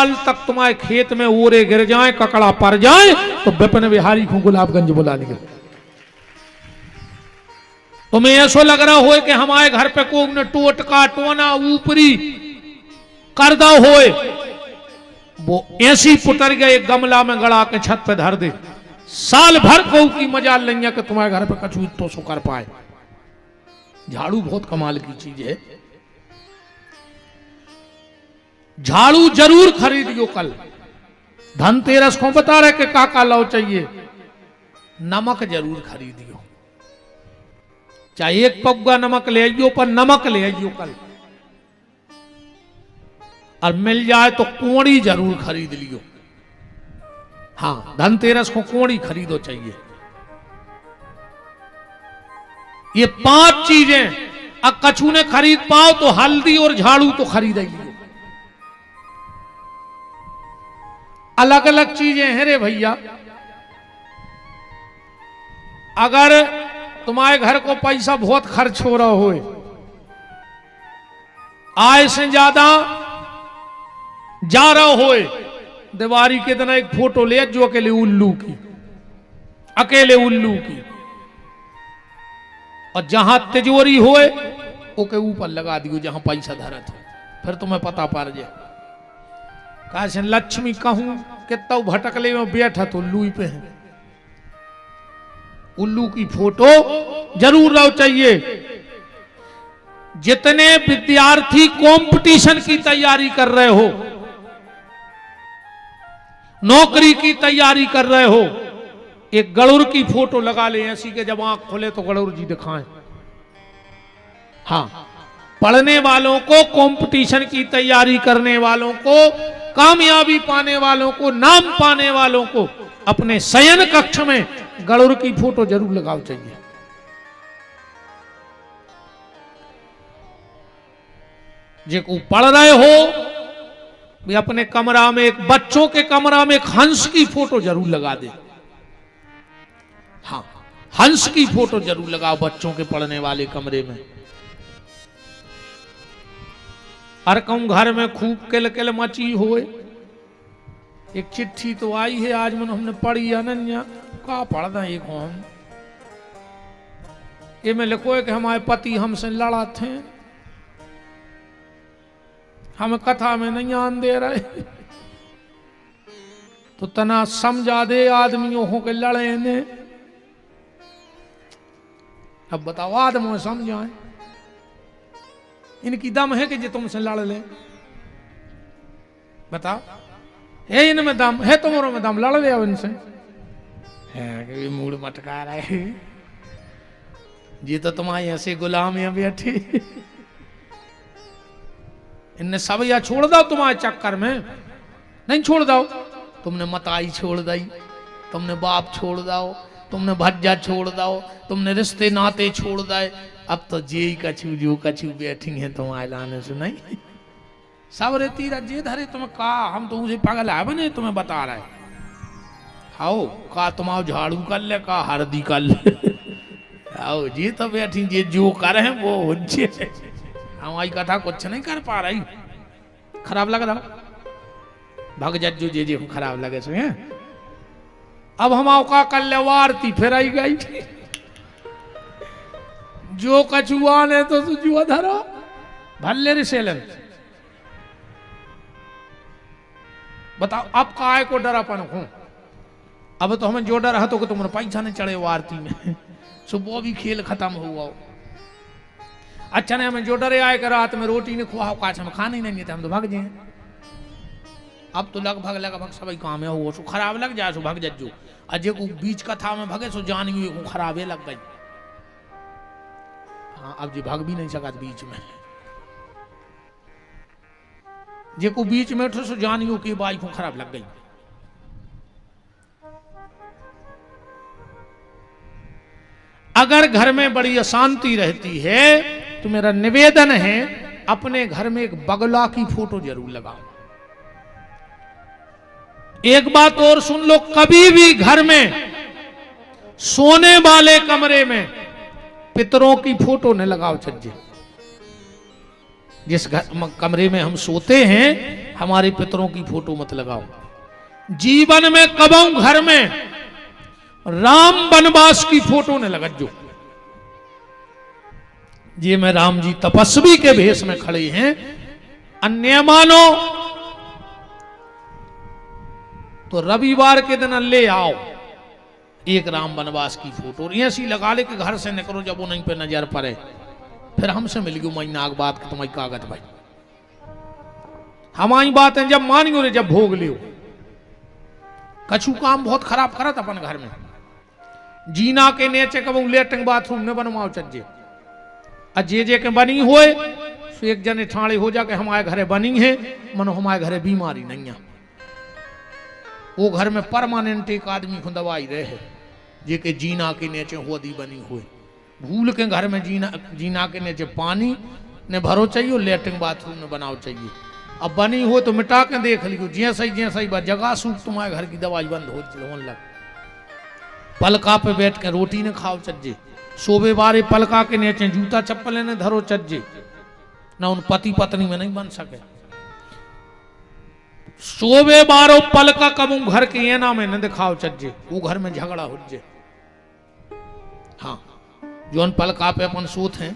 साल तक तुम्हारे खेत में ओरे गिर जाए, ककड़ा पर जाए, तो विपिन बिहारी को गुलाबगंज बुला लिया। तुम्हें ऐसा लग रहा हो कि हमारे घर पे को ने टोटका टोना ऊपरी करदा होए, वो ऐसी पुटर गए गमला में गड़ा के छत पे धर दे, साल भर को की मजा लेंगे कि तुम्हारे घर पे कछु तो सो कर पाए। झाड़ू बहुत कमाल की चीज है। झाड़ू जरूर खरीदियो कल। धनतेरस को बता रहे कि काका लाओ चाहिए, नमक जरूर खरीदियो, चाहे एक पग्गा नमक ले आइयो, पर नमक ले आइयो कल। और मिल जाए तो कोड़ी जरूर खरीद लियो। हाँ, धनतेरस को कोड़ी खरीदो चाहिए। ये 5 चीजें अब कछु ने खरीद पाओ तो हल्दी और झाड़ू तो खरीद लियो। अलग अलग चीजें हैं रे भैया। अगर तुम्हारे घर को पैसा बहुत खर्च हो रहा हो, आय से ज्यादा जा रहा हो, दिवाली के दिन एक फोटो ले जो अकेले उल्लू की, अकेले उल्लू की, और जहां तिजोरी होए ओके ऊपर लगा दियो जहां पैसा धरत हो, फिर तुम्हें पता पड़ जाए। कहा लक्ष्मी कहूं कितना भटकले में बैठा तो उल्लू पे है। उल्लू की फोटो जरूर रहो चाहिए। जितने विद्यार्थी कंपटीशन की तैयारी कर रहे हो, नौकरी की तैयारी कर रहे हो, एक गरुड़ की फोटो लगा ले ऐसी के जब आंख खोले तो गरुड़ जी दिखाएं। हाँ, पढ़ने वालों को, कंपटीशन की तैयारी करने वालों को, कामयाबी पाने वालों को, नाम पाने वालों को अपने शयन कक्ष में गरुड़ की फोटो जरूर लगाओ चाहिए। जो पढ़ रहे हो भी अपने कमरा में, एक बच्चों के कमरा में एक हंस की फोटो जरूर लगा दे। हाँ, हंस की फोटो जरूर लगाओ बच्चों के पढ़ने वाले कमरे में। हर कम घर में खूब किलकिल मची होए। एक चिट्ठी तो आई है आज मन हमने पढ़ी अनन्या का पढ़ना एक हम ये में लिखो है कि हमारे पति हमसे लड़ा थे, हमें कथा में नहीं आन दे रहे, तो तना समझा दे आदमियों हो के लड़े ने। अब बताओ आदमी समझाए, इनकी दम है कि जो तुमसे लड़ ले? बताओ, है इनमें दम है? तुम्हारों में दम, लड़ ले अब इनसे। है मूड मटका रहे, ये तो तुम्हारी ऐसे गुलाम है बैठी। इनने सब या छोड़ दो तुम्हारे चक्कर में, नहीं छोड़ दो। तुमने मताई छोड़ दी, तुमने बाप छोड़ दो, तुमने भज्जा छोड़ दो, तुमने रिश्ते नाते छोड़ दे। अब तो जे कछु जो कछु बैठी है तुम्हारे लाने से नहीं। सब रे तीरा जे धरे तुम्हें कहा, हम तो उसे पागल है बने तुम्हें बता रहे। आओ का तुम्हारा झाड़ू कर ले, का हरदी कर ले। आओ जी तो बैठी जे जो कर है वो होजे। हमारी कथा कुछ नहीं कर पा रही, खराब लग रहा भग जज्जू जे जे खराब लगे सो है। अब हम आओ का कर ले वारती फिर आई गई जो कछुआ ने तो जुआ धरो भल्ले रिसेलन। बताओ अब काय को डरापन हो? अब तो हमें जो डर है तो कि तुमने पैसा नहीं चढ़े वो आरती में, सुबह भी खेल खत्म हुआ। अच्छा ने हमें जो डरे आए कर रात में रोटी ने खुआ काश हमें खाना ही नहीं थे, हम तो भाग जाए। अब तो लगभग सभी काम है वो सो खराब लग जाए सो भाग जज्जू। अजय को बीच कथा में भगे सो जान हुई खराबे लग गई। हाँ, अब जी भाग भी नहीं सका बीच में, जे को बीच में उठो सो जानियो की बाई को खराब लग गई। अगर घर में बड़ी अशांति रहती है तो मेरा निवेदन है अपने घर में एक बगला की फोटो जरूर लगाओ। एक बात और सुन लो, कभी भी घर में सोने वाले कमरे में पितरों की फोटो न लगाओ छज्जे। जिस घर कमरे में हम सोते हैं हमारे पितरों की फोटो मत लगाओ। जीवन में कबहू घर में राम वनवास की फोटो ने लगत। ये में राम जी तपस्वी के भेष में खड़े हैं, अन्य मानो तो रविवार के दिन ले आओ एक राम वनवास की फोटो, ऐसी लगा ले कि घर से निकलो जब वो नहीं पे नजर पड़े, फिर हमसे मिल गई मई नाग बात की तुम्हारी कागज भाई। हमारी बातें जब मानियो रे जब भोग लियो। कछु काम बहुत खराब करत अपन घर में, जीना के नीचे कबू लेटरिंग बाथरूम ने बनवाओ चज्जे, जे के बनी होए सो एक जने ठाणे हो जाके हमारे घरे बनी है, मनो हमारे घरे बीमारी नहीं है। वो घर में परमानेंट एक आदमी को दवाई रहे जे के जीना के नीचे होदी बनी हुए। भूल के घर में जीना के नीचे पानी ने भरो चाहिए, लेटरिंग बाथरूम ने बनाओ चाहिए। अब बनी हो तो मिटा के देख लियो, जैसा ही जगह सूख तुम्हारे घर की दवाई बंद हो लग। पलका पे बैठ के रोटी ने खाओ चज्जे, सोबे बारे पलका के नीचे जूता चप्पल ने धरो चज्जे, ना उन पति पत्नी में नहीं बन सके। सोबे बारो पलका कबू घर के ये नाम न दिखाओ चज्जे, वो घर में झगड़ा हो जे। हाँ, जो पलका पे अपन सोत हैं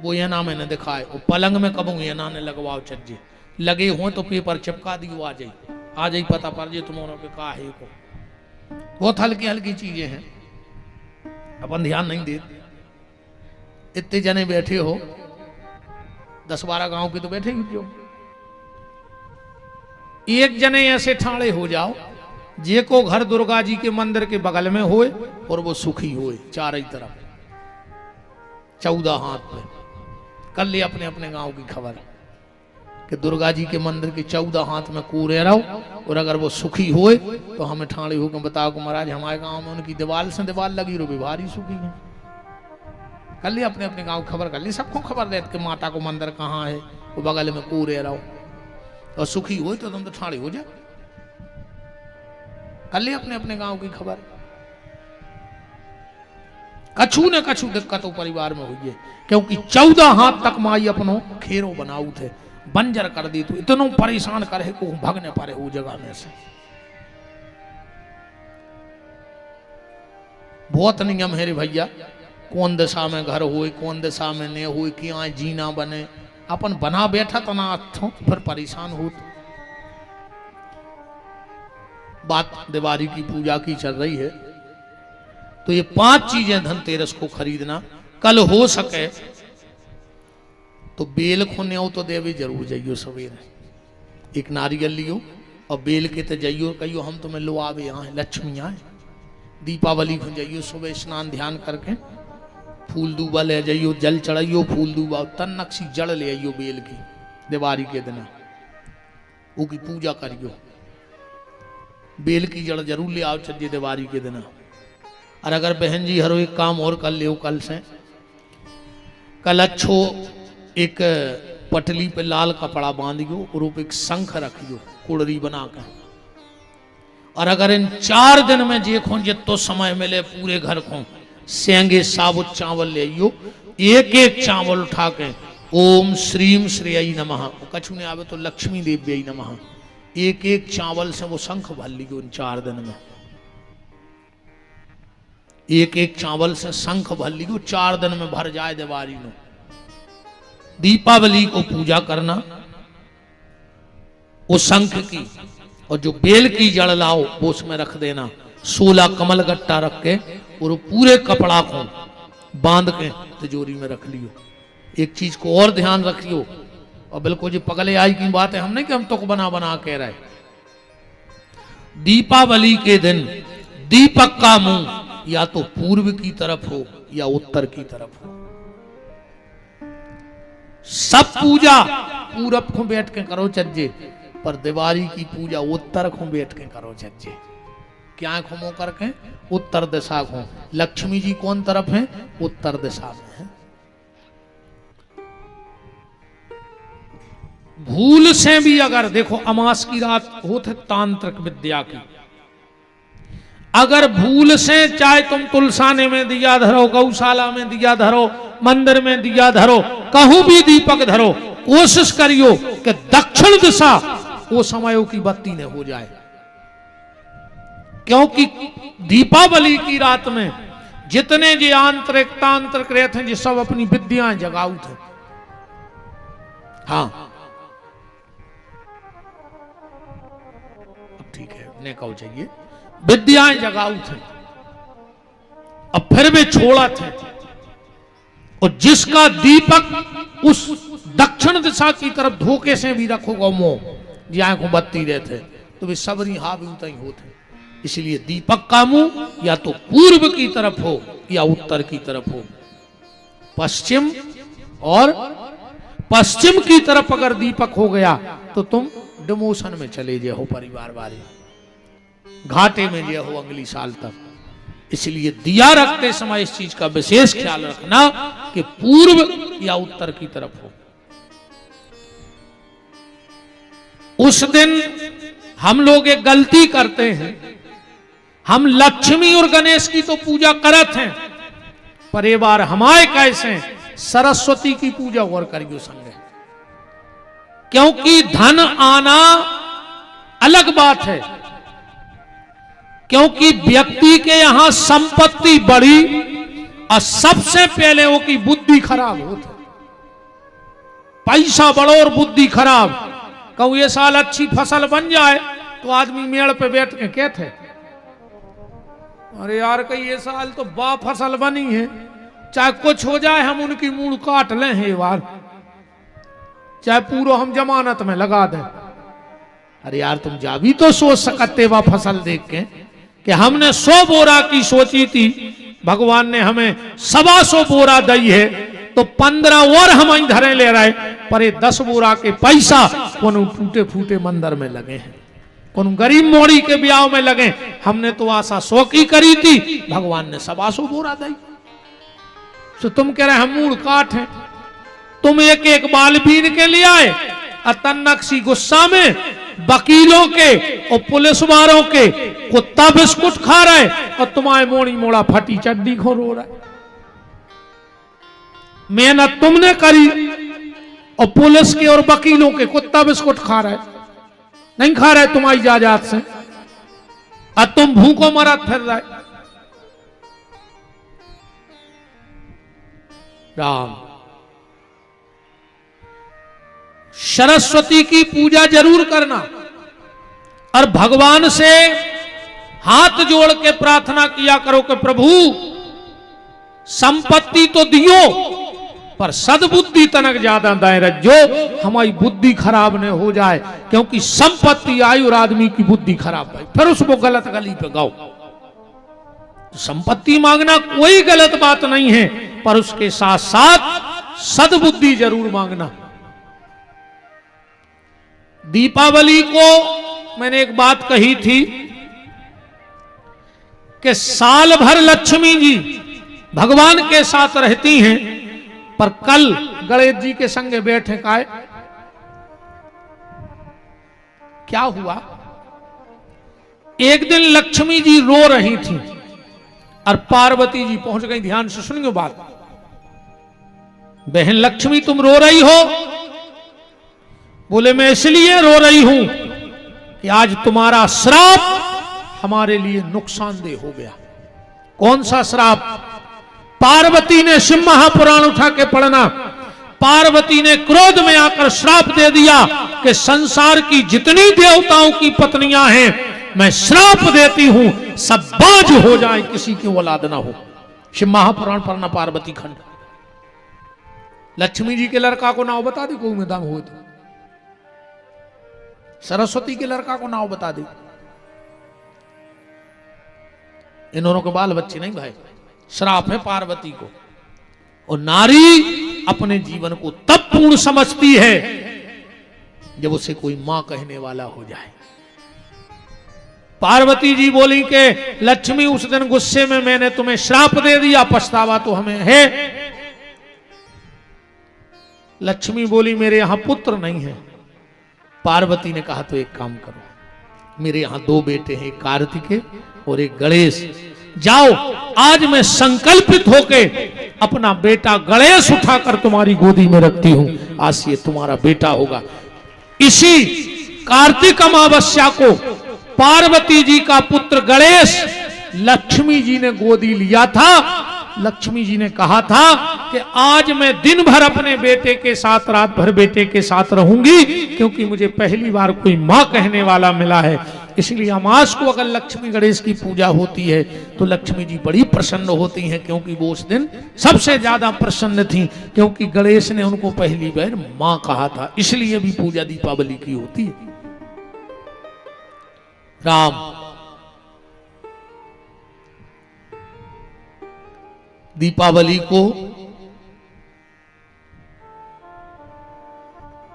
वो ये नाम न दिखाए, वो पलंग में कबू ये ना लगवाओ चज्जे। लगे हो तो पेपर चिपका दियो, आ जाई पता पड़ जाए तुम्हारों पे का है को। बहुत हल्की हल्की चीजें हैं, अपन ध्यान नहीं देते। इतने जने बैठे हो, 10-12 गांव के तो बैठे ही जो। एक जने ऐसे ठाणे हो जाओ जे को घर दुर्गा जी के मंदिर के बगल में होए और वो सुखी होए चारों तरफ 14 हाथ में। कर ले अपने अपने गांव की खबर कि दुर्गा जी के मंदिर के 14 हाथ में कूरे रहो, और अगर वो सुखी होए तो हमें ठाणे हो के बताओ कि महाराज हमारे गांव में उनकी दीवार से दीवार लगी रो भारी सुखी है। कर ले अपने अपने गांव खबर, कर ले सबको खबर दे कि माता को मंदिर कहाँ है, वो बगल में कूरे रहो और सुखी हो तो तुम तो ठाणे हो जा। कर ले अपने अपने गांव की खबर। कछु न कछु दिक्कतों परिवार में हुई है, क्योंकि 14 हाथ तक माई अपनो खेरो बनाऊ थे, बंजर कर दी तो इतनो परेशान करे को भगने पारे वो जगह में से। बहुत नियम है रे भैया, कौन दिशा में घर होए कौन दिशा में नहीं होए, क्या जीना बने, अपन बना बैठा तो ना फिर परेशान हो। बात दिवाली की पूजा की चल रही है, तो ये 5 चीजें धनतेरस को खरीदना। कल हो सके तो बेल खोने हो तो देवे जरूर जाइयो सवेरे, एक नारियल लियो और बेल के तो जाइयो, कहियो हम तुम्हें लो आवे यहाँ लक्ष्मी आए। दीपावली को जाइयो सुबह स्नान ध्यान करके, फूल दूबा ले जाइयो, जल चढ़ाइयो, फूल दूबा तन नक्शी जड़ ले आइयो बेल की, दिवाली के दिन वो की पूजा करियो। बेल की जड़ जरूर ले आओ चलिए दिवाली के दिन। और अगर बहन जी हरो एक काम और कर ले, कल से कल अच्छो एक पटली पे लाल कपड़ा बांधियो और ऊपर एक शंख रखियो कुड़री बना कर। और अगर इन 4 दिन में देखो जितो समय मिले पूरे घर को सेंगे साबुत चावल ले आइयो, एक एक चावल उठा के ओम श्रीम श्रेय नमः, कछु ने आवे तो लक्ष्मी देव्यै नमः, एक एक चावल से वो शंख भर लियो इन 4 दिन में। एक एक चावल से शंख भर लियो, 4 दिन में भर जाए दिवाली में। दीपावली को पूजा करना वो शंख की, और जो बेल की जड़ लाओ वो उसमें रख देना, 16 कमल गट्टा रख के और पूरे कपड़ा को बांध के तिजोरी में रख लियो। एक चीज को और ध्यान रखियो, और बिल्कुल जो पगले आई की बात है, हम नहीं कि हम तुक बना बना कह रहे। दीपावली के दिन दीपक का मुंह या तो पूर्व की तरफ हो या उत्तर की तरफ हो। सब पूजा पूरब को बैठ के करो चज्जे, पर दिवाली की पूजा उत्तर को बैठ के करो चज्जे। क्या घूमो करके उत्तर दिशा को। लक्ष्मी जी कौन तरफ है? उत्तर दिशा में है। भूल से भी अगर देखो अमास की रात होते तांत्रिक विद्या की, अगर भूल से चाहे तुम तुलसाने में दिया धरो, गौशाला में दिया धरो, मंदिर में दिया धरो, कहूं भी दीपक धरो, कोशिश करियो कि दक्षिण दिशा वो समयों की बत्ती ने हो जाए। क्योंकि दीपावली की रात में जितने जे आंतरिक तांत्रिक रहते हैं, जो सब अपनी विद्याएं जगाऊ थे। हाँ अब ठीक है, ने कहो चाहिए विद्याएं जगाऊ थे, अब फिर वे छोड़ा थे। और जिसका दीपक उस दक्षिण दिशा की तरफ धोखे से भी रखोगा मोह, जहां को बत्ती रहते, तो वे सबरी हावी उतई होते। इसलिए दीपक का मुंह या तो पूर्व की तरफ हो या उत्तर की तरफ हो। पश्चिम और पश्चिम की तरफ अगर दीपक हो गया तो तुम डिमोशन में चले जाए हो, परिवार वाले घाटे में जे हो अगली साल तक। इसलिए दिया रखते समय इस चीज का विशेष ख्याल रखना कि पूर्व या उत्तर की तरफ हो। उस दिन हम लोग एक गलती करते हैं, हम लक्ष्मी और गणेश की तो पूजा करत हैं, पर ये बार हमारे कैसे सरस्वती की पूजा और करियो संगे। क्योंकि धन आना अलग बात है, क्योंकि व्यक्ति के यहां संपत्ति बढ़ी और सबसे पहले वो की बुद्धि खराब होती। पैसा बढ़ो और बुद्धि खराब। कहूं ये साल अच्छी फसल बन जाए तो आदमी मेड़ पे बैठ के कहते, अरे यार कहीं ये साल तो बा फसल बनी है, चाहे कुछ हो जाए हम उनकी मूड़ काट लें ये बार, चाहे पूरा हम जमानत में लगा दें। अरे यार तुम जा भी तो सोच सकते वा फसल देख के कि हमने 100 बोरा की सोची थी, भगवान ने हमें 125 बोरा दी है, तो 15 और हम ही धरे ले रहे, पर ये 10 बोरा के पैसा कौन टूटे फूटे मंदिर में लगे हैं, कौन गरीब मोड़ी के ब्याह में लगे। हमने तो आशा 100 की करी थी, भगवान ने 125 बोरा दी। तो तुम कह रहे हम मूड काट हैं। तुम एक एक बाल बीन के लिए आए, अतन्नक्सी गुस्सा में वकीलों के और पुलिस वालों के कुत्ता बिस्कुट खा रहे, और तुम्हारे मोड़ी मोड़ा फटी चड्डी खो रो रहा है। मेहनत तुमने करी और पुलिस के और वकीलों के कुत्ता बिस्कुट खा रहे, नहीं खा रहे तुम्हारी जायदाद से, और तुम भूखों मरा फिर रहे। राम सरस्वती की पूजा जरूर करना और भगवान से हाथ जोड़ के प्रार्थना किया करो कि प्रभु संपत्ति तो दियो पर सद्बुद्धि तनक ज्यादा दाए रखो, हमारी बुद्धि खराब न हो जाए। क्योंकि संपत्ति आई और आदमी की बुद्धि खराब भाई, फिर उसको गलत गली पे गाओ। तो संपत्ति मांगना कोई गलत बात नहीं है, पर उसके साथ साथ सद्बुद्धि जरूर मांगना। दीपावली को मैंने एक बात कही थी कि साल भर लक्ष्मी जी भगवान के साथ रहती हैं, पर कल गणेश जी के संगे बैठे काए क्या हुआ। एक दिन लक्ष्मी जी रो रही थी और पार्वती जी पहुंच गई। ध्यान से सुनियो बात। बहन लक्ष्मी तुम रो रही हो? बोले मैं इसलिए रो रही हूं कि आज तुम्हारा श्राप हमारे लिए नुकसानदेह हो गया। कौन सा श्राप? पार्वती ने शिव महापुराण उठा के पढ़ना। पार्वती ने क्रोध में आकर श्राप दे दिया कि संसार की जितनी देवताओं की पत्नियां हैं, मैं श्राप देती हूं सब बाज हो जाए, किसी की औलाद ना हो। शिव महापुराण पढ़ना पार्वती खंड। लक्ष्मी जी के लड़का को नाव बता दी कोई में दाम हो तो। सरस्वती के लड़का को नाव बता दी। इन्होंने के बाल बच्चे नहीं भाई, श्राप है पार्वती को। और नारी अपने जीवन को तब पूर्ण समझती है जब उसे कोई मां कहने वाला हो जाए। पार्वती जी बोली कि लक्ष्मी उस दिन गुस्से में मैंने तुम्हें श्राप दे दिया, पछतावा तो हमें है। लक्ष्मी बोली मेरे यहां पुत्र नहीं है। पार्वती ने कहा तो एक काम करो, मेरे यहां 2 बेटे हैं, एक कार्तिकेय और एक गणेश। जाओ आज मैं संकल्पित होके अपना बेटा गणेश उठाकर तुम्हारी गोदी में रखती हूं, आज ये तुम्हारा बेटा होगा। इसी कार्तिक अमावस्या को पार्वती जी का पुत्र गणेश लक्ष्मी जी ने गोदी लिया था। लक्ष्मी जी ने कहा था कि आज मैं दिन भर अपने बेटे के साथ, रात भर बेटे के साथ रहूंगी, क्योंकि मुझे पहली बार कोई मां कहने वाला मिला है। इसलिए अमास को अगर लक्ष्मी गणेश की पूजा होती है तो लक्ष्मी जी बड़ी प्रसन्न होती हैं, क्योंकि वो उस दिन सबसे ज्यादा प्रसन्न थी, क्योंकि गणेश ने उनको पहली बार मां कहा था। इसलिए भी पूजा दीपावली की होती है। राम दीपावली को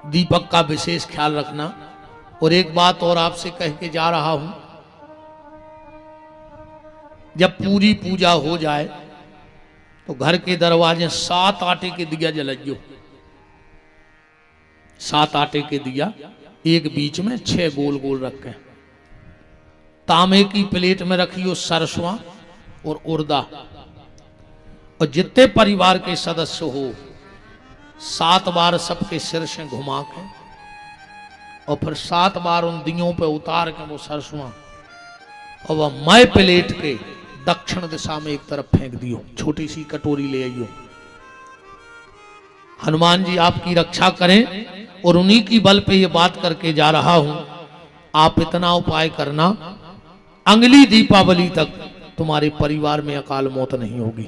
दीपक का विशेष ख्याल रखना। और एक बात और आपसे कह के जा रहा हूं, जब पूरी पूजा हो जाए तो घर के दरवाजे 7 आटे के दिया जलाइयो। 7 आटे के दिया, एक बीच में 6 गोल गोल रखें। तांबे की प्लेट में रखियो सरसों और उर्दा। और जितने परिवार के सदस्य हो 7 बार सबके सिर से घुमा के और फिर 7 बार उन दियों पे उतार के वो सरसों और वह मय प्लेट के दक्षिण दिशा में एक तरफ फेंक दियो। छोटी सी कटोरी ले आइयो। हनुमान जी आपकी रक्षा करें। और उन्हीं की बल पे ये बात करके जा रहा हूं, आप इतना उपाय करना, अगली दीपावली तक तुम्हारे परिवार में अकाल मौत नहीं होगी।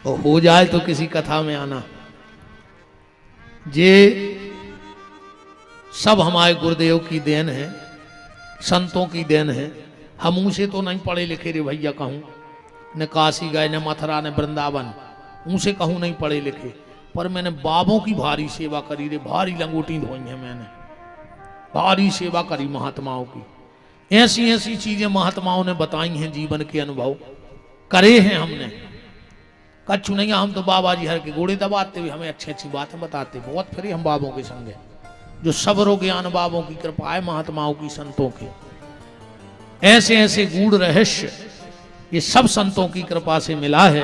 और हो जाए तो किसी कथा में आना। ये सब हमारे गुरुदेव की देन है, संतों की देन है। हम उनसे तो नहीं पढ़े लिखे रे भैया, कहूं न काशी गए, न मथुरा, न वृंदावन, उनसे कहूं नहीं पढ़े लिखे, पर मैंने बाबों की भारी सेवा करी रे, भारी लंगोटी धोई है मैंने, भारी सेवा करी महात्माओं की। ऐसी ऐसी चीजें महात्माओं ने बताई हैं, जीवन के अनुभव करे हैं हमने। कच्छु नहीं, हम तो बाबा जी हर के घोड़े दबाते हुए हमें अच्छी अच्छी बातें बताते, बहुत फिर हम बाबों के संगे। जो सबरो ज्ञान बाबों की कृपा है, महात्माओं की, संतों की, ऐसे ऐसे गूढ़ रहस्य ये सब संतों की कृपा से मिला है।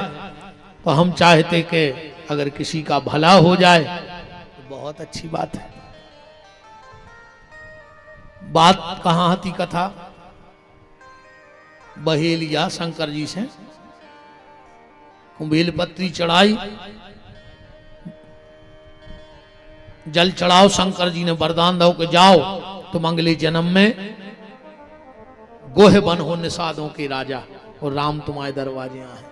तो हम चाहते कि अगर किसी का भला हो जाए तो बहुत अच्छी बात है। बात कहां थी कथा? बहेलिया शंकर जी से बेलपत्री चढ़ाई, जल चढ़ाओ। शंकर जी ने वरदान दो कि जाओ तुम अगले जन्म में गोह बन हो निषादों के राजा, और राम तुम्हारे दरवाजे आए।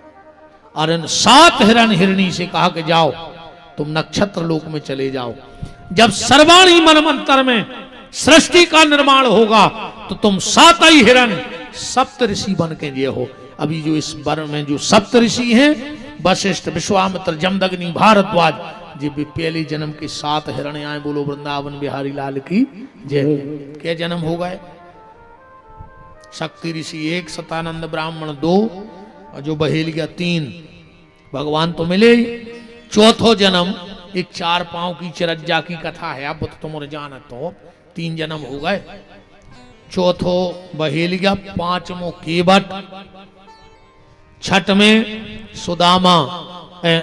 और इन 7 हिरण हिरणी से कहा कि जाओ तुम नक्षत्र लोक में चले जाओ। जब सर्वाणी मनमंत्र में सृष्टि का निर्माण होगा तो तुम 7 ही हिरण सप्त ऋषि बन के ये हो। अभी जो इस वर में जो सप्त ऋषि हैं, वशिष्ठ, विश्वामित्र, जमदग्नि, भारद्वाज, जी पहले जन्म के 7 हिरण आए। बोलो वृंदावन बिहारी लाल की जय। क्या जन्म हो गए? शक्ति ऋषि 1, सतानंद ब्राह्मण 2, और जो बहेलिया 3। भगवान तो मिले ही। चौथो जन्म एक 4 पांव की चिरज्जा की कथा है, अब तो तुम जानत तो 3 जन्म हो गए। चौथो बहेलिया, 5वां केवट, 6 में सुदामा,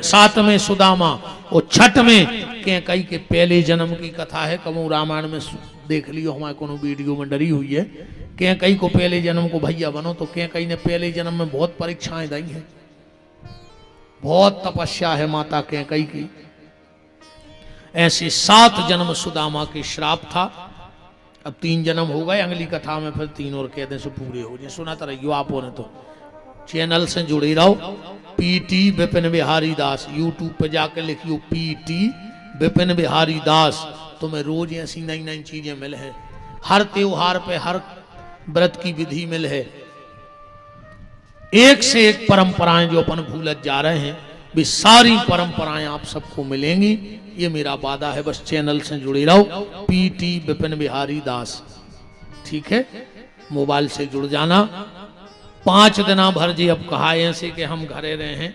7 में सुदामा, और 6 में कैकई के पहले जन्म की कथा है। कमु रामायण में देख लियो, हमारे को वीडियो में डरी हुई है। कैकई को पहले जन्म को भैया बनो, तो कैकई ने पहले जन्म में बहुत परीक्षाएं दी हैं, बहुत तपस्या है माता कैकई की। ऐसे 7 जन्म सुदामा के श्राप था। अब 3 जन्म हो गए, अगली कथा में फिर 3 और कहते से पूरे हो जाए। सुनाता रहियो आपो ने, तो चैनल से जुड़े रहो। पीटी विपिन बिहारी दास, यूट्यूब पे जाकर लिखियो पीटी विपिन बिहारी दास, तुम्हें रोज ऐसी नई नई चीजें मिल है। हर त्योहार पे हर व्रत की विधि मिल है। एक से एक परंपराएं जो अपन भूलत जा रहे हैं, वे सारी परंपराएं आप सबको मिलेंगी, ये मेरा वादा है। बस चैनल से जुड़े रहो, पीटी विपिन बिहारी दास, ठीक है? मोबाइल से जुड़ जाना। 5 दिना भर जी अब कहा ऐसे कि हम घरे रहे हैं,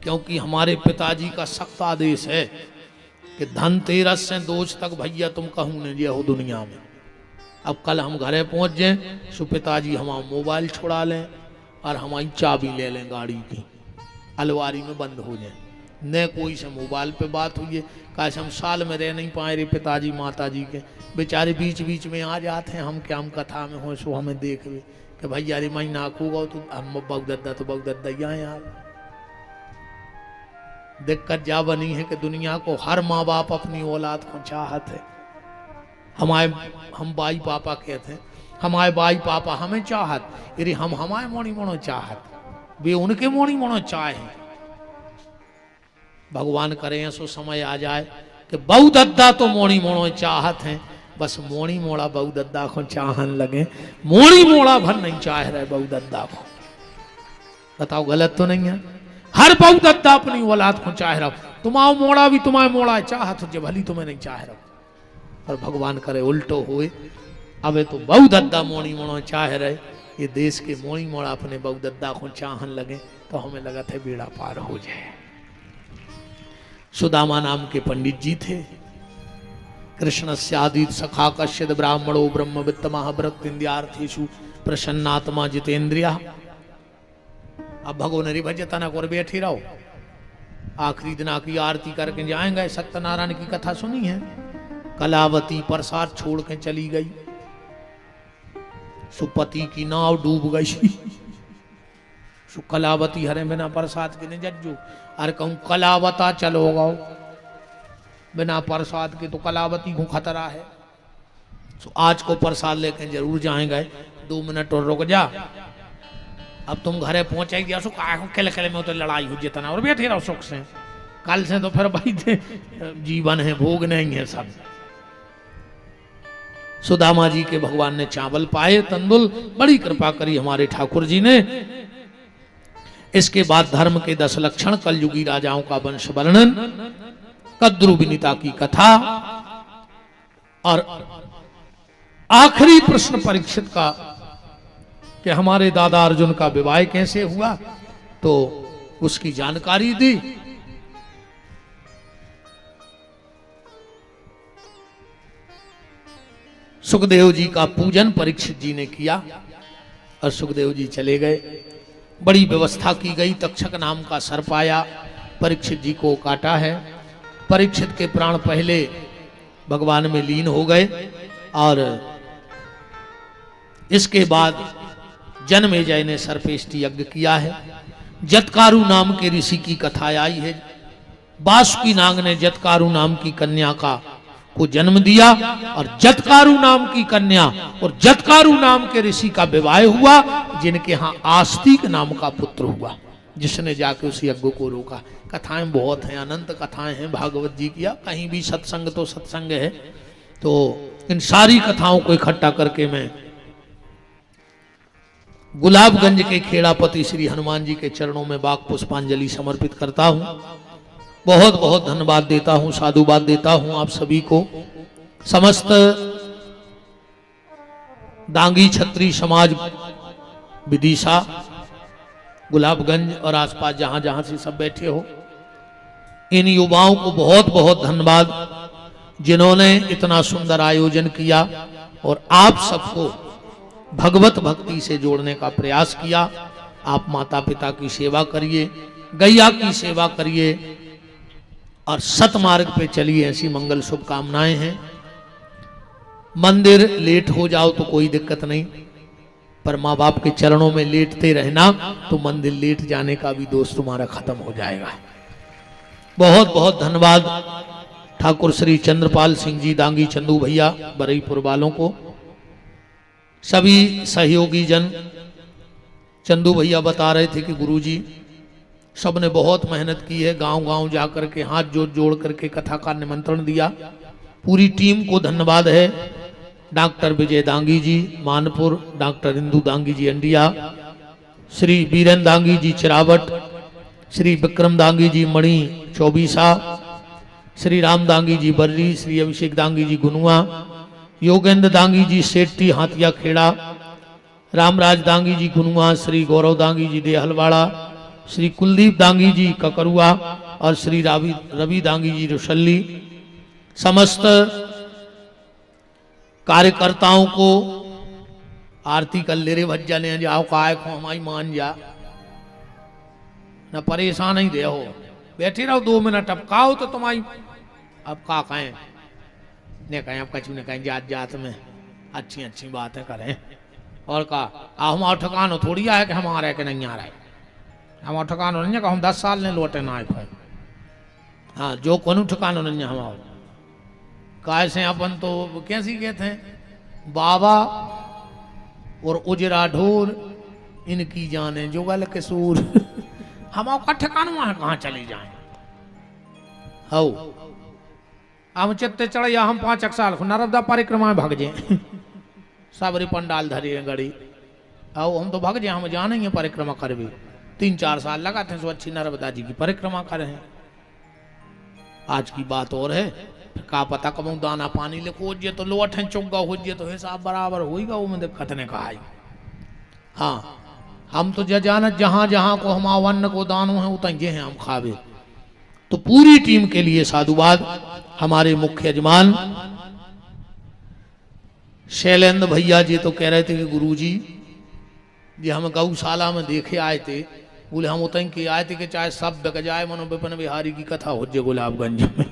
क्योंकि हमारे पिताजी का सख्त आदेश है कि धनतेरस से दोष तक भैया तुम कहूं नहीं जिया हो दुनिया में। अब कल हम घरे पहुंच जाए तो पिताजी हमारा मोबाइल छुड़ा लें और हमारी चाबी ले लें गाड़ी की, अलवारी में बंद हो जाए। न कोई से मोबाइल पे बात हुई है, काश हम साल में रह नहीं पाए रे पिताजी माता जी के, बेचारे बीच बीच में आ जाते हैं, हम क्या हम कथा में हो सो हमें देख भी कि भाई यार मैं नाखूगा तो हम बहुदद्दा तो बहुदद्दा यहाँ यार। दिक्कत जा बनी है कि दुनिया को हर माँ बाप अपनी औलाद को चाहत है। हम बाई पापा कहते हैं, हमारे बाई पापा हमें चाहत, अरे हम हमारे मोनी मोनो चाहत, वे उनके मोनी मोनो चाहे। भगवान करे ऐसो समय आ जाए कि बहुदद्दा तो मोनी मोनो चाहत हैं, बस मोनी मोड़ा बहुदद्दा को चाहन लगे, मोनी मोड़ा भर नहीं चाह रहे बहुदद्दा को। बताओ गलत तो नहीं है? हर बहुदद्दा अपनी औलाद को चाह रहा, तुम्हारा मोड़ा भी तुम्हारे मोड़ा चाहत हो, भली तुम्हें नहीं चाह रहा। और भगवान करे उल्टो हुए, अब तो बहुदद्दा मोनी मोड़ो चाह रहे, ये देश के मोनी मोड़ा अपने बहुदद्दा को चाहन लगे, तो हमें लगा था बेड़ा पार हो जाए। सुदामा नाम के पंडित जी थे। कृष्णस्यादित सखा कश्यद ब्राह्मणो ब्रह्मवित्त महाव्रत इंद्रियार्थेषु प्रसन्नात्मा जितेंद्रिया। अब भगवान रे भजता ना कर बैठे रहो, आखिरी दिन की आरती करके जाएंगे। सत्यनारायण की कथा सुनी है, कलावती प्रसाद छोड़ के चली गई, सुपति की नाव डूब गई। कलावती हरे बिना प्रसाद के नहीं जज्जू, अरे कहूं कलावता चलो गाओ, बिना प्रसाद के तो कलावती को खतरा है। तो आज को प्रसाद लेके जरूर जाएंगे, 2 मिनट और रुक जा। अब तुम घरे पहुंचेगी सो खेले खेले में तो लड़ाई हो जितना, और बैठे रहो सुख से। कल से तो फिर भाई जीवन है, भोग नहीं है सब। सुदामा जी के भगवान ने चावल पाए, तंदुल, बड़ी कृपा करी हमारे ठाकुर जी ने। इसके बाद धर्म के 10 लक्षण, कलयुगी राजाओं का वंश वर्णन, कद्रु विनीता की कथा, और आखिरी प्रश्न परीक्षित का कि हमारे दादा अर्जुन का विवाह कैसे हुआ, तो उसकी जानकारी दी। सुखदेव जी का पूजन परीक्षित जी ने किया और सुखदेव जी चले गए। बड़ी व्यवस्था की गई, तक्षक नाम का सर्प आया, परीक्षित जी को काटा है। परीक्षित के प्राण पहले भगवान में लीन हो गए, और इसके बाद जन्मेजय ने सर्पेष्टि यज्ञ किया है। जतकारु नाम के ऋषि की कथा आई है। बासुकी नाग ने जतकारु नाम की कन्या को जन्म दिया, और जतकारु नाम की कन्या और जतकारु नाम के ऋषि का विवाह हुआ, जिनके यहाँ आस्तिक नाम का पुत्र हुआ, जिसने जाके उस यज्ञ को रोका। कथाएं बहुत हैं, अनंत कथाएं हैं भागवत जी की। कहीं भी सत्संग तो सत्संग है, तो इन सारी कथाओं को इकट्ठा करके मैं गुलाबगंज के खेड़ापति श्री हनुमान जी के चरणों में बाग पुष्पांजलि समर्पित करता हूं। बहुत बहुत धन्यवाद देता हूं, साधुवाद देता हूं आप सभी को। समस्त दांगी छत्री समाज विदिशा, गुलाबगंज और आसपास जहां जहां से सब बैठे हो, इन युवाओं को बहुत बहुत धन्यवाद, जिन्होंने इतना सुंदर आयोजन किया और आप सबको भगवत भक्ति से जोड़ने का प्रयास किया। आप माता पिता की सेवा करिए, गैया की सेवा करिए, और सतमार्ग पे चलिए, ऐसी मंगल शुभकामनाएं हैं। मंदिर लेट हो जाओ तो कोई दिक्कत नहीं, पर माँ बाप के चरणों में लेटते रहना तो मंदिर लेट जाने का भी दोष तुम्हारा खत्म हो जाएगा। बहुत बहुत धन्यवाद ठाकुर श्री चंद्रपाल सिंह जी, दांगी चंदू भैया, बरईपुर वालों को, सभी सहयोगी जन। चंदू भैया बता रहे थे कि गुरुजी सबने बहुत मेहनत की है, गांव गांव जाकर के हाथ जोड़ जोड़ करके कथा का निमंत्रण दिया। पूरी टीम को धन्यवाद है। डॉक्टर विजय दांगी जी मानपुर, डॉक्टर इंदू दांगी जी अंडिया, श्री बीरेन दांगी जी चिरावट, श्री विक्रम दांगी जी मणि चौबीसा, श्री राम दांगी जी बर्री, श्री अभिषेक दांगी जी गुनुआ, योगेंद्र दांगी जी सेट्टी हाथिया खेड़ा, रामराज दांगी जी गुनुआ, श्री गौरव दांगी जी देहलवाड़ा, श्री कुलदीप दांगी जी ककरुआ और श्री रवि दांगी जी रुशल्ली। समस्त कार्यकर्ताओं को आरती कर ले रे भज्जा ले जाओ, काय को हमारी मान जा, न परेशान ही दे हो, बैठी रहो 2 मिनट, अब काओ तो तुम्हारी अब का कहें, ने कहें अब कछु ने कहें जात जात में अच्छी अच्छी बातें करें और का हमारा ठिकानो थोड़ी आए कि हमारे के नहीं आ रहा है, हमारा ठिकानो नहीं है कि हम 10 साल ने लौटे ना आए। हाँ जो कोनु ठिकानो नहीं है हमारा, कैसे अपन तो कैसी कहते हैं बाबा और उजरा ढोर इनकी जाने जुगल किशोर हम का ठिकाना वहां कहाँ चले जाए। हो हम चित्ते चढ़िया हम 5 साल नर्मदा परिक्रमा में भाग जाए सबरी पंडाल धरी गड़ी, आओ हम तो भाग जाए, हम जाने ही परिक्रमा करवे 3-4 साल लगाते हैं, सो अच्छी नर्मदा जी की परिक्रमा कर रहे हैं। आज की बात और है, का पता कब दाना पानी ले खोज तो लोट है चुग्गा हो तो हिसाब बराबर होगा, वो में दिक्कत ने कहा। हाँ हम तो जानत जहां जहां को हम अन्न को दानो है उतने जे हैं हम खावे। तो पूरी टीम के लिए साधुवाद। हमारे मुख्य यजमान शैलेंद्र भैया जी तो कह रहे थे कि गुरुजी जी हम गौशाला में देखे आए थे, बोले हम उतने के आए थे कि चाहे सब बिक जाए मनो विपिन बिहारी की कथा हो जाए गुलाबगंज में।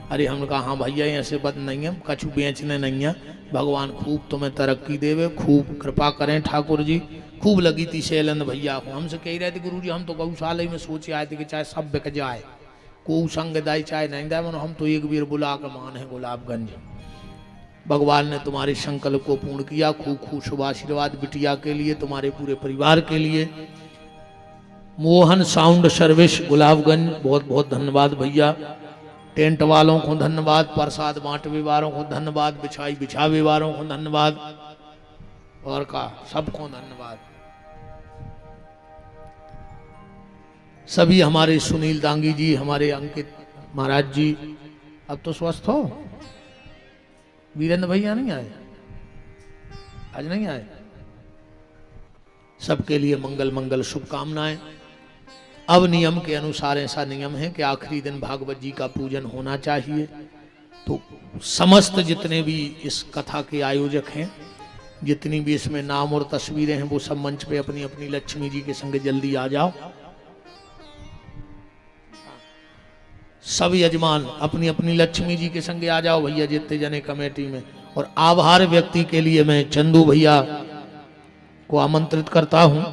अरे हमने कहा हाँ भैया ऐसे बद नहीं है, कछु बेचने नहीं है, भगवान खूब तुम्हें तरक्की देवे, खूब कृपा करें ठाकुर जी। खूब लगी थी शैलेंद्र भैया को, हमसे कह रहे थे गुरुजी हम तो गौशाला में सोचे आए थे कि चाहे सब बिक जाए, को संग दाई चाहे नहीं दाए, मनो हम तो एक बार बुला कर मान है गुलाबगंज। भगवान ने तुम्हारे संकल्प को पूर्ण किया। खूब खूब शुभ आशीर्वाद बिटिया के लिए, तुम्हारे पूरे परिवार के लिए। मोहन साउंड सर्विस गुलाबगंज बहुत बहुत धन्यवाद भैया। टेंट वालों को धन्यवाद, प्रसाद बांटवे वालों को धन्यवाद, बिछाई बिछावे वालों को धन्यवाद, और का सबको धन्यवाद। सभी हमारे सुनील दांगी जी, हमारे अंकित महाराज जी, अब तो स्वस्थ हो। वीरेंद्र भैया नहीं आए, आज नहीं आए। सबके लिए मंगल मंगल शुभकामनाएं। अब नियम के अनुसार ऐसा नियम है कि आखिरी दिन भागवत जी का पूजन होना चाहिए। तो समस्त जितने भी इस कथा के आयोजक हैं, जितनी भी इसमें नाम और तस्वीरें हैं, वो सब मंच पे अपनी अपनी लक्ष्मी जी के संग जल्दी आ जाओ। सब यजमान अपनी अपनी लक्ष्मी जी के संगे आ जाओ भैया, जितने जने कमेटी में। और आभार व्यक्ति के लिए मैं चंदू भैया को आमंत्रित करता हूं।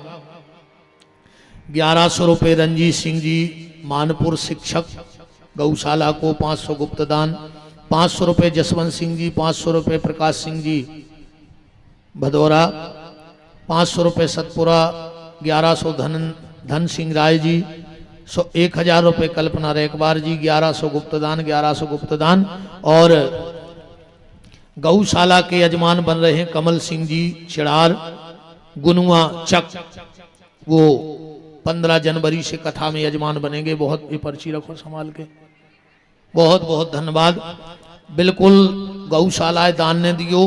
1100 रुपये रंजीत सिंह जी मानपुर शिक्षक गौशाला को 500 गुप्त दान, 500 रुपये जसवंत सिंह जी, 500 रुपये प्रकाश सिंह जी भदौरा, 500 रुपये सतपुरा, 1100 धन सिंह राय जी, 1000 रुपये कल्पना रेकबार जी, 1100 गुप्तदान, 1100 गुप्तदान। और गौशाला के यजमान बन रहे हैं कमल सिंह जी चिड़ार गुनुआ चक, वो 15 जनवरी से कथा में यजमान बनेंगे। बहुत ये पर्ची रखो संभाल के, बहुत बहुत धन्यवाद। बिल्कुल गौशालाएं दान ने दियो,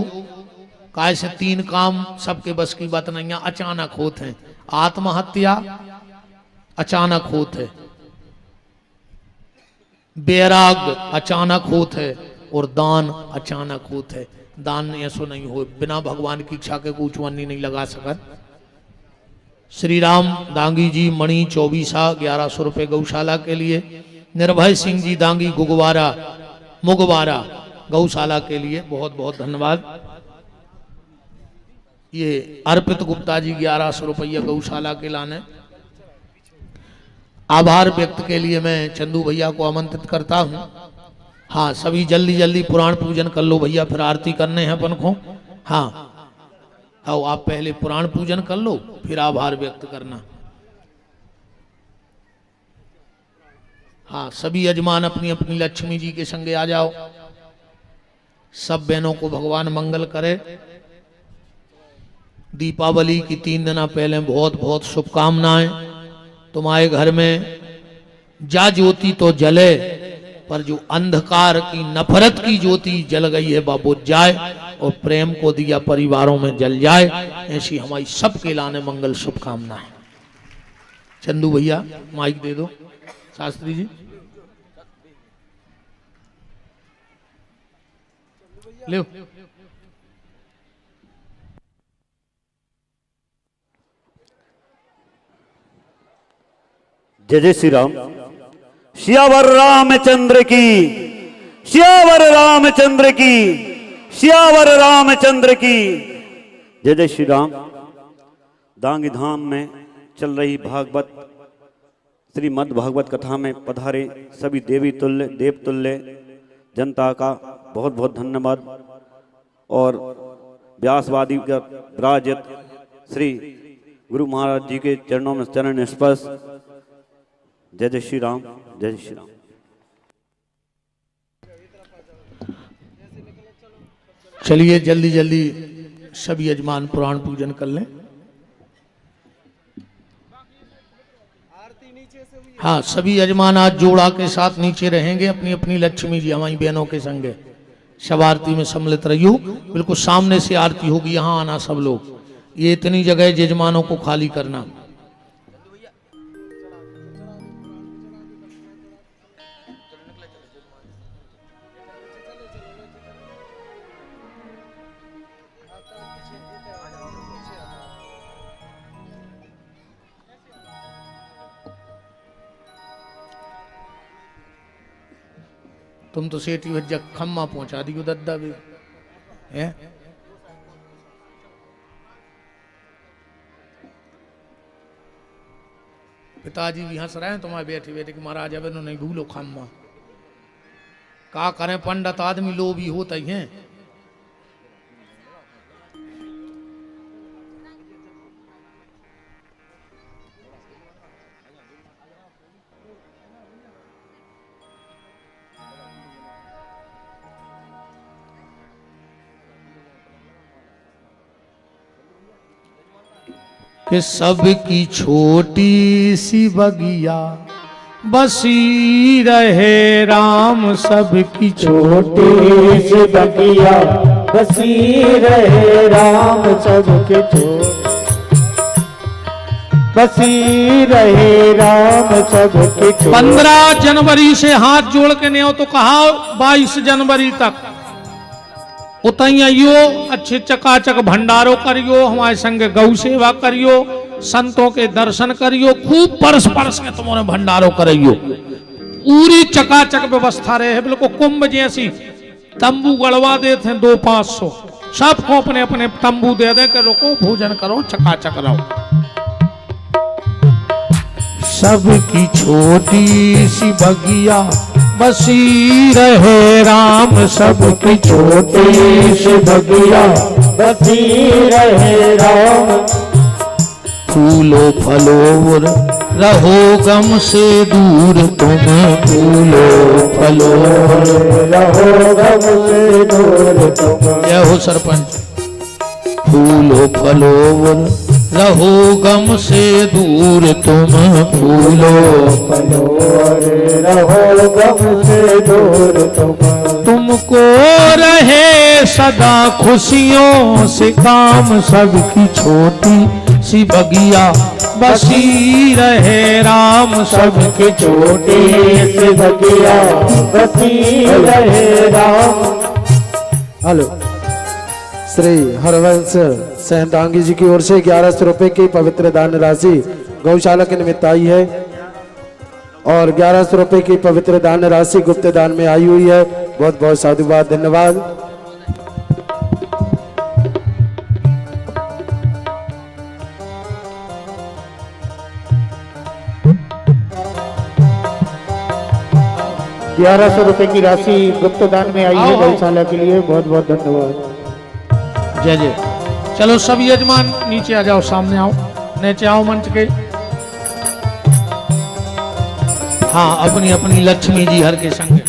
काय से 3 काम सबके बस की बात नहीं है, अचानक होते हैं। आत्महत्या अचानक होते है, बैराग अचानक होते है, और दान अचानक होते है। दान ऐसो नहीं हो बिना भगवान की इच्छा के कुछ वन्नी नहीं लगा सकत। श्री राम दांगी जी मणि 24 1100 रुपये गौशाला के लिए। निर्भय सिंह जी दांगी मुगवारा गौशाला के लिए बहुत बहुत धन्यवाद। ये अर्पित गुप्ता जी 1100 रुपया गौशाला के लाने। आभार व्यक्त के लिए मैं चंदू भैया को आमंत्रित करता हूं। हाँ सभी जल्दी जल्दी पुराण पूजन कर लो भैया, फिर आरती करने हैं अपन को। हाँ आओ आप पहले पुराण पूजन कर लो, फिर आभार व्यक्त करना। हाँ सभी यजमान अपनी अपनी लक्ष्मी जी के संगे आ जाओ। सब बहनों को भगवान मंगल करे। दीपावली की 3 दिन पहले बहुत बहुत शुभकामनाएं। तुम्हारे घर में जा ज्योति तो जले, पर जो अंधकार की नफरत की ज्योति जल गई है वह बुझ जाए, और प्रेम को दिया परिवारों में जल जाए। ऐसी हमारी सबके लाने मंगल शुभकामनाएं। चंदू भैया माइक दे दो। शास्त्री जी ले। जय जय श्री राम। सियावर रामचंद्र की, सियावर रामचंद्र की, सियावर रामचंद्र की। जय जय श्री राम। दांगी धाम में चल रही भागवत श्रीमद् भागवत कथा में पधारे सभी देवी तुल्य देवतुल्य जनता का बहुत बहुत धन्यवाद। और व्यासवादी का विराजित श्री गुरु महाराज जी के चरणों में चरण स्पर्श। जय जय श्री राम, जय जय श्री राम। चलिए जल्दी जल्दी सभी यजमान पुराण पूजन कर लें। हाँ, सभी यजमान आज जोड़ा के साथ नीचे रहेंगे, अपनी अपनी लक्ष्मी जी हमारी बहनों के संगे सब आरती में सम्मिलित रहियो। बिल्कुल सामने से आरती होगी, यहाँ आना सब लोग। ये इतनी जगह यजमानों को खाली करना। तुम तो सेठी भज्जा खम्मा पहुंचा दी दद्दा भी है। पिताजी भी हंस रहे हैं तुम्हारे बैठे बैठे कि महाराज अब नहीं भूलो खम्मा। का करें, पंडित आदमी लोभी होता ही है। कि सबकी छोटी सी बगिया बसी रहे राम, सबकी छोटी सी बगिया बसी रहे राम, सबके बसी रहे राम, सबके 15 जनवरी से हाथ जोड़ के नहीं हो तो कहा 22 जनवरी तक उतई आइयो, अच्छे चकाचक भंडारो करियो, हमारे संग गौ सेवा करियो, संतों के दर्शन करियो, खूब परस परस के तुम्हारे भंडारो करियो। पूरी चकाचक व्यवस्था रहे, बिल्कुल कुंभ जैसी। तंबू गड़वा देते 200-500, सबको अपने अपने तंबू दे दे के रुको भोजन करो, चकाचक रहो। सबकी छोटी सी बगिया बसी रहे राम, सबकी छोटी सी बगिया बसी रहे राम, फूलो फलो रहो गम से दूर तुम, फूलो फलो रहो गम से दूर तुम। जय हो सरपंच। फूलो फलो रहो गम से दूर तुम, फूलो फलो रहो गम से दूर तुम। तुमको रहे सदा खुशियों से काम, सबकी छोटी सी बगिया बसी रहे राम, सबकी छोटी सी बगिया बसी रहे राम। हेलो, श्री हरवंश सहदांगी जी की ओर से 1100 रुपए की पवित्र दान राशि गौशाला के निमित्त आई है और 1100 रुपए की पवित्र दान राशि गुप्त दान में आई हुई है। बहुत बहुत साधुवाद, धन्यवाद। ₹1100 की राशि गुप्त दान में आई है गौशाला के लिए। बहुत बहुत धन्यवाद। जय जय। चलो सब यजमान नीचे आ जाओ, सामने आओ, नीचे आओ मंच के। हाँ, अपनी अपनी लक्ष्मी जी हर के संग।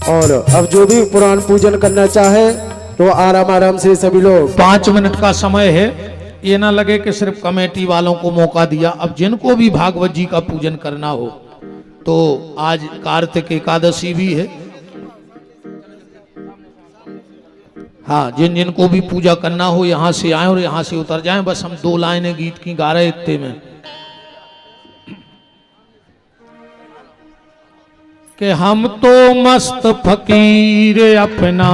और अब जो भी पुराण पूजन करना चाहे तो आराम आराम से सभी लोग। 5 मिनट का समय है, ये ना लगे कि सिर्फ कमेटी वालों को मौका दिया। अब जिनको भी भागवत जी का पूजन करना हो तो आज कार्तिक एकादशी भी है। हाँ, जिन जिन को भी पूजा करना हो यहाँ से आए और यहाँ से उतर जाएं। बस हम 2 लाइनें गीत की गा रहे इतने में कि हम तो मस्त फकीर अपना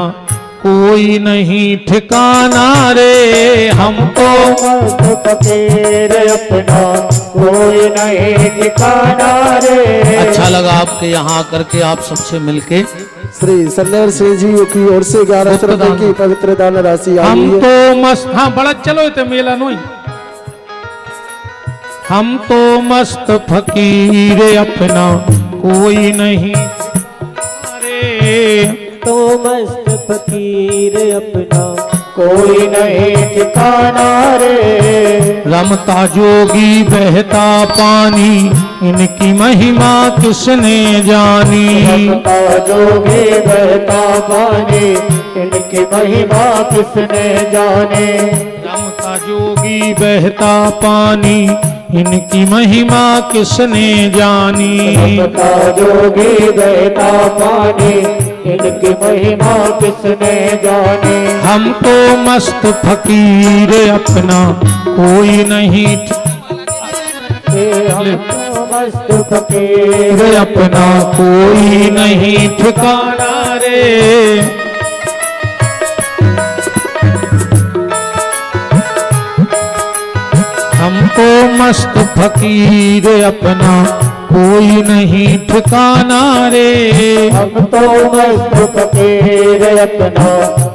कोई नहीं ठिकाना रे। हम तो मस्त फकीर अपना कोई नहीं ठिकाना रे। अच्छा लगा आपके यहाँ करके, आप सबसे मिलके। श्री सन्नेर सिंह जी की ओर से 1100 रुपए की पवित्र दान राशि आई हम है। तो मस्त, हाँ बड़ा चलो इतने मेला नोई। हम तो मस्त फकीर अपना कोई नहीं रे। तो मस्त फकीर अपना कोई नहीं ठिकाना रे। रमता जोगी बहता पानी इनकी महिमा किसने जानी। रमता जोगी बहता पानी इनकी महिमा किसने जाने। रमता जोगी बहता पानी इनकी महिमा किसने जानी। रमता जोगी बहता पानी इनकी महिमा किसने जाने। हम तो मस्त फकीर अपना कोई नहीं हम तो मस्त फकीर अपना कोई नहीं ठिकाना रे। हम तो मस्त फकीर अपना कोई नहीं ठिकाना रे। हम तो मस्त फकीर अपना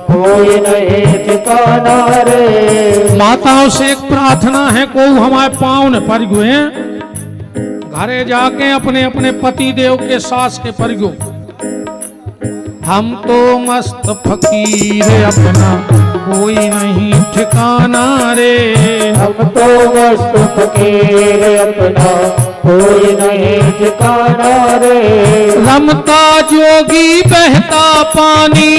कोई नहीं ठिकाना रे। माताओं से एक प्रार्थना है, को हमारे पाँव न पड़ गए, घरे जाके अपने अपने पति देव के सास के पड़ गो। हम तो मस्त फकीर अपना कोई नहीं ठिकाना रे। हम तो मस्त फकीर अपना कोई नहीं ठिकाना रे। रमता जोगी बहता पानी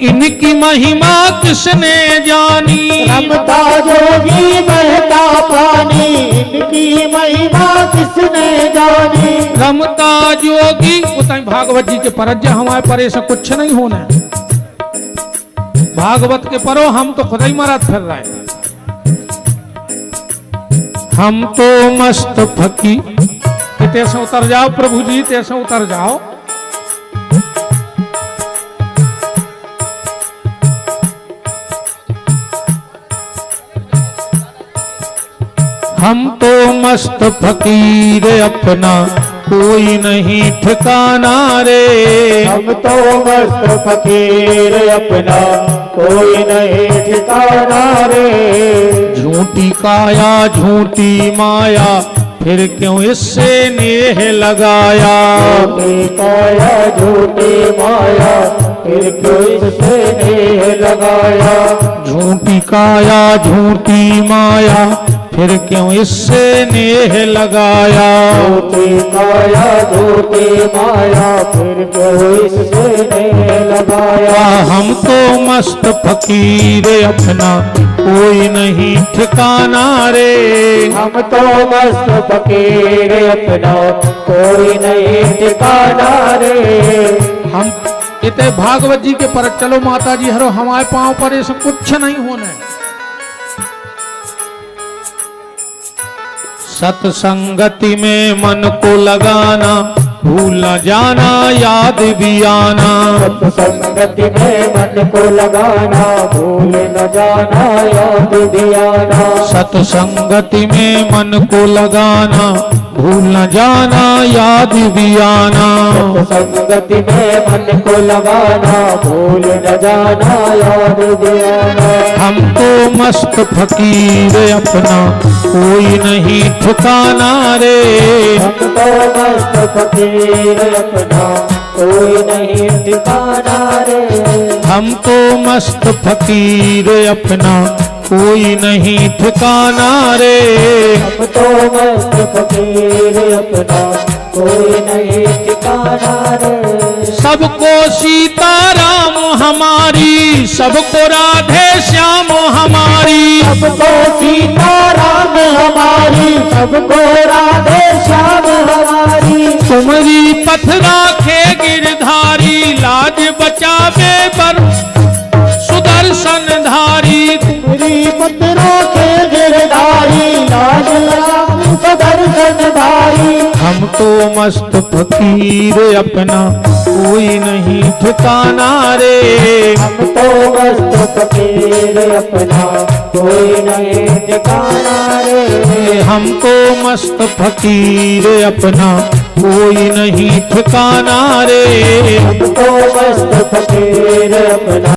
इनकी महिमा किसने जानी। रमता जोगी बहता पानी इनकी महिमा किसने जानी। रमता जोगी उतई भागवत जी के परज्जा हमारे परे से कुछ नहीं होना है। भागवत के परो हम तो खुद ही मरद फिर रहे। हम तो मस्त फकीर, तैसे उतर जाओ प्रभु जी, तैसे उतर जाओ। हम तो मस्त फकीर अपना कोई नहीं ठिकाना रे। हम तो मस्त फकीर अपना कोई नहीं ठिकाना रे। झूठी काया झूठी माया फिर क्यों इससे नेह लगाया। झूठी काया झूठी माया फिर क्यों इससे नेह लगाया। झूठी काया झूठी माया फिर क्यों इससे नेह लगाया। झूठी काया झूठी माया फिर क्यों इससे नेह लगाया। हम तो मस्त फकीर अपना कोई नहीं ठिकाना रे। हम तो मस्त फकीर अपना कोई नहीं ठिकाना रे। हम इतने भागवत जी के पर चलो माता जी हरो हमारे पांव पर ऐसा कुछ नहीं होना है। सत्संगति में मन को लगाना भूल न जाना याद भी आना। सत्संगति में मन को लगाना भूल न जाना याद भी आना। सत्संगति में मन को लगाना भूल न जाना याद भी आना। सत्संगति में मन को लगाना भूल न जाना याद भी आना। हम तो मस्त फकीर अपना कोई नहीं ठिकाना रे। हम तो मस्त फकीर अपना कोई नहीं ठिकाना रे। हम तो मस्त फकीर अपना कोई नहीं ठिकाना रे। हम तो मस्त फकीर अपना कोई नहीं ठिकाना रे। सबको सीताराम हमारी, सबको राधे श्याम हमारी। सबको सीताराम हमारी, सबको राधे श्याम हमारी। तुम्हारी पथ राखे गिरधारी, लाज बचावे पर सुदर्शन मस्त फकीर अपना कोई नहीं ठिकाना रे। हमको मस्त फकीर अपना कोई नहीं ठिकाना रे। हमको मस्त फकीर अपना कोई नहीं ठिकाना रे। हमको मस्त फकीर अपना